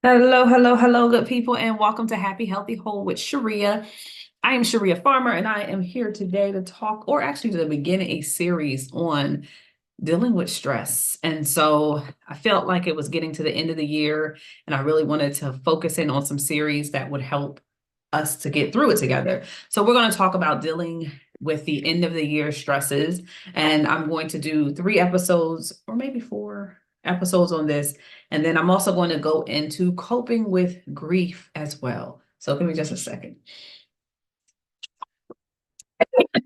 Hello, hello, hello, good people, and welcome to Happy, Healthy, Whole with Sharea. I am Sharea Farmer, and I am here today to talk, or actually to begin a series on dealing with stress. And so I felt like it was getting to the end of the year, and I really wanted to focus in on some series that would help us to get through it together. So we're going to talk about dealing with the end of the year stresses, and I'm going to do 3 episodes or maybe 4 episodes on this. And then I'm also going to go into coping with grief as well. So give me just a second.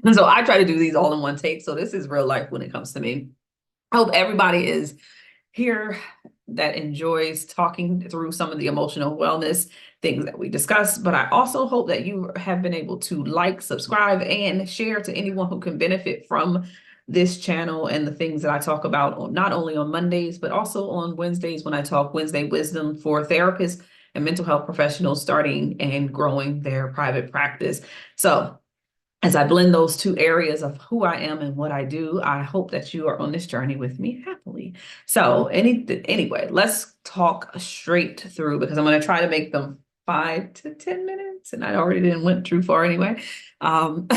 And so I try to do these all in one take. So this is real life when it comes to me. I hope everybody is here that enjoys talking through some of the emotional wellness things that we discuss. But I also hope that you have been able to like, subscribe, and share to anyone who can benefit from this channel and the things that I talk about not only on Mondays, but also on Wednesdays when I talk Wednesday wisdom for therapists and mental health professionals starting and growing their private practice. So as I blend those two areas of who I am and what I do, I hope that you are on this journey with me happily. So anyway, let's talk straight through because I'm going to try to make them 5 to 10 minutes, and I already didn't went too far anyway. Um,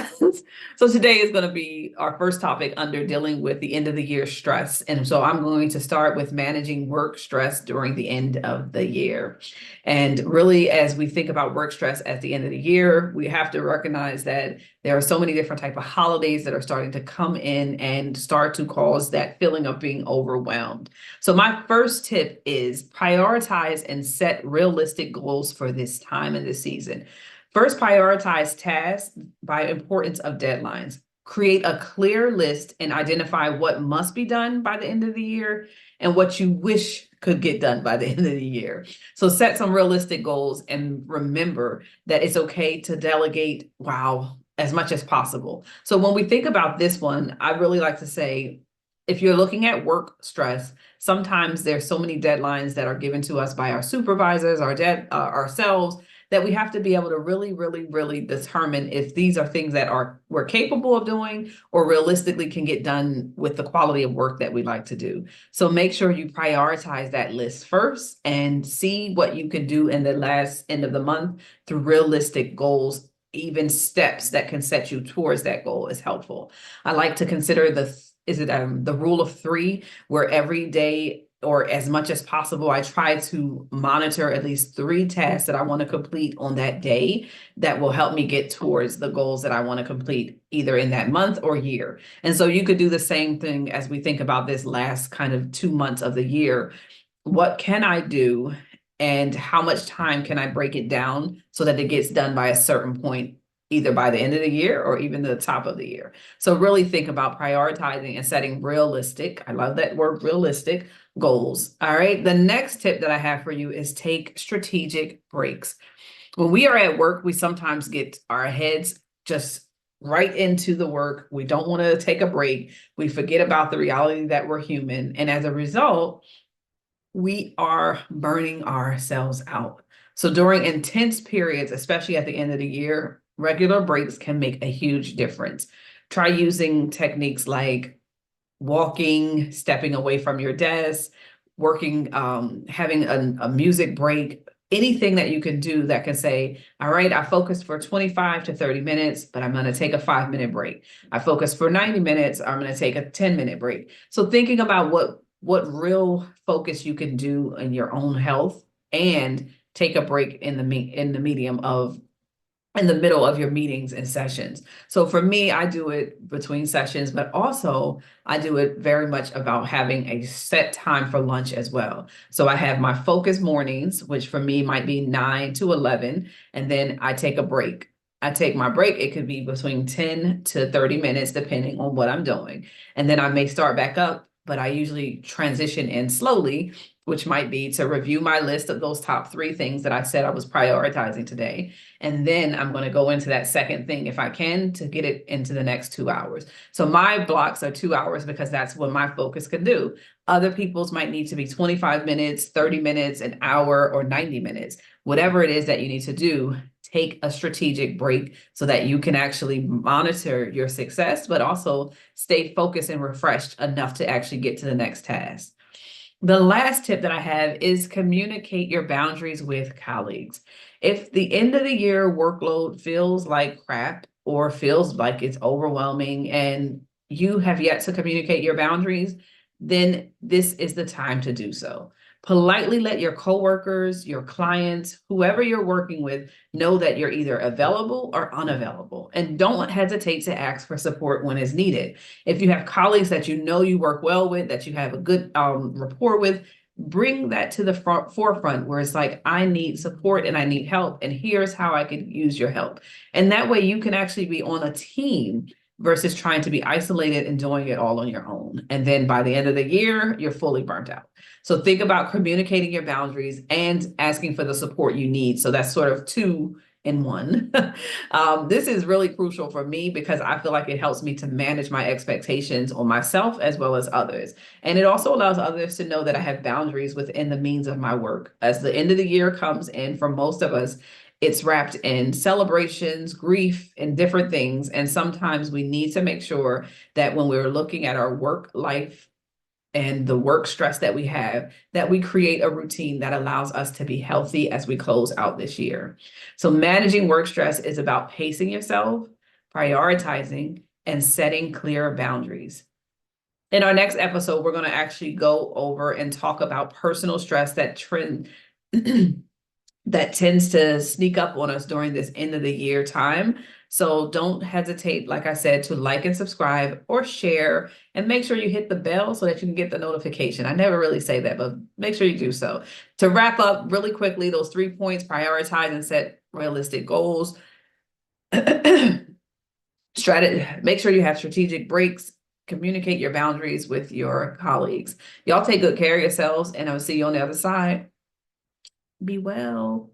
so today is going to be our first topic under dealing with the end of the year stress. And so I'm going to start with managing work stress during the end of the year. And really, as we think about work stress at the end of the year, we have to recognize that there are so many different type of holidays that are starting to come in and start to cause that feeling of being overwhelmed. So my first tip is prioritize and set realistic goals for this time and this season. First, prioritize tasks by importance of deadlines. Create a clear list and identify what must be done by the end of the year and what you wish could get done by the end of the year. So set some realistic goals and remember that it's okay to delegate as much as possible. So when we think about this one, I really like to say, if you're looking at work stress, sometimes there's so many deadlines that are given to us by our supervisors, ourselves, that we have to be able to really, really, really determine if these are things that we're capable of doing or realistically can get done with the quality of work that we like to do. So make sure you prioritize that list first and see what you can do in the last end of the month through realistic goals. Even steps that can set you towards that goal is helpful. I like to consider the rule of three, where every day or as much as possible, I try to monitor at least 3 tasks that I want to complete on that day that will help me get towards the goals that I want to complete either in that month or year. And so you could do the same thing as we think about this last kind of 2 months of the year. What can I do and how much time can I break it down so that it gets done by a certain point, either by the end of the year or even the top of the year? So really think about prioritizing and setting realistic, I love that word, realistic goals. All right. The next tip that I have for you is take strategic breaks. When we are at work, we sometimes get our heads just right into the work. We don't want to take a break. We forget about the reality that we're human. And as a result, we are burning ourselves out. So during intense periods, especially at the end of the year, regular breaks can make a huge difference. Try using techniques like walking, stepping away from your desk, working, having a music break, anything that you can do that can say, all right, I focused for 25 to 30 minutes, but I'm going to take a 5-minute break. I focused for 90 minutes, I'm going to take a 10-minute break. So thinking about what real focus you can do in your own health and take a break in the middle of your meetings and sessions. So for me, I do it between sessions, but also I do it very much about having a set time for lunch as well. So I have my focus mornings, which for me might be 9 to 11, and then I take a break. I take my break. It could be between 10 to 30 minutes, depending on what I'm doing. And then I may start back up, but I usually transition in slowly, which might be to review my list of those top 3 things that I said I was prioritizing today. And then I'm going to go into that second thing if I can to get it into the next 2 hours. So my blocks are 2 hours because that's what my focus can do. Other people's might need to be 25 minutes, 30 minutes, an hour, or 90 minutes. Whatever it is that you need to do, take a strategic break so that you can actually monitor your success, but also stay focused and refreshed enough to actually get to the next task. The last tip that I have is communicate your boundaries with colleagues. If the end of the year workload feels like crap or feels like it's overwhelming and you have yet to communicate your boundaries, then this is the time to do so. Politely let your coworkers, your clients, whoever you're working with know that you're either available or unavailable. And don't hesitate to ask for support when it's needed. If you have colleagues that you know you work well with, that you have a good rapport with, bring that to the forefront where it's like, I need support and I need help, and here's how I could use your help. And that way you can actually be on a team versus trying to be isolated and doing it all on your own. And then by the end of the year, you're fully burnt out. So think about communicating your boundaries and asking for the support you need. So that's sort of two in one. This is really crucial for me because I feel like it helps me to manage my expectations on myself as well as others. And it also allows others to know that I have boundaries within the means of my work. As the end of the year comes in, for most of us, it's wrapped in celebrations, grief, and different things. And sometimes we need to make sure that when we're looking at our work life and the work stress that we have, that we create a routine that allows us to be healthy as we close out this year. So managing work stress is about pacing yourself, prioritizing, and setting clear boundaries. In our next episode, we're going to actually go over and talk about personal stress that trend that tends to sneak up on us during this end of the year time. So don't hesitate, like I said, to like and subscribe or share, and make sure you hit the bell so that you can get the notification. I never really say that, but make sure you do so. To wrap up really quickly, those 3 points: prioritize and set realistic goals. Make sure you have strategic breaks. Communicate your boundaries with your colleagues. Y'all take good care of yourselves, and I'll see you on the other side. Be well.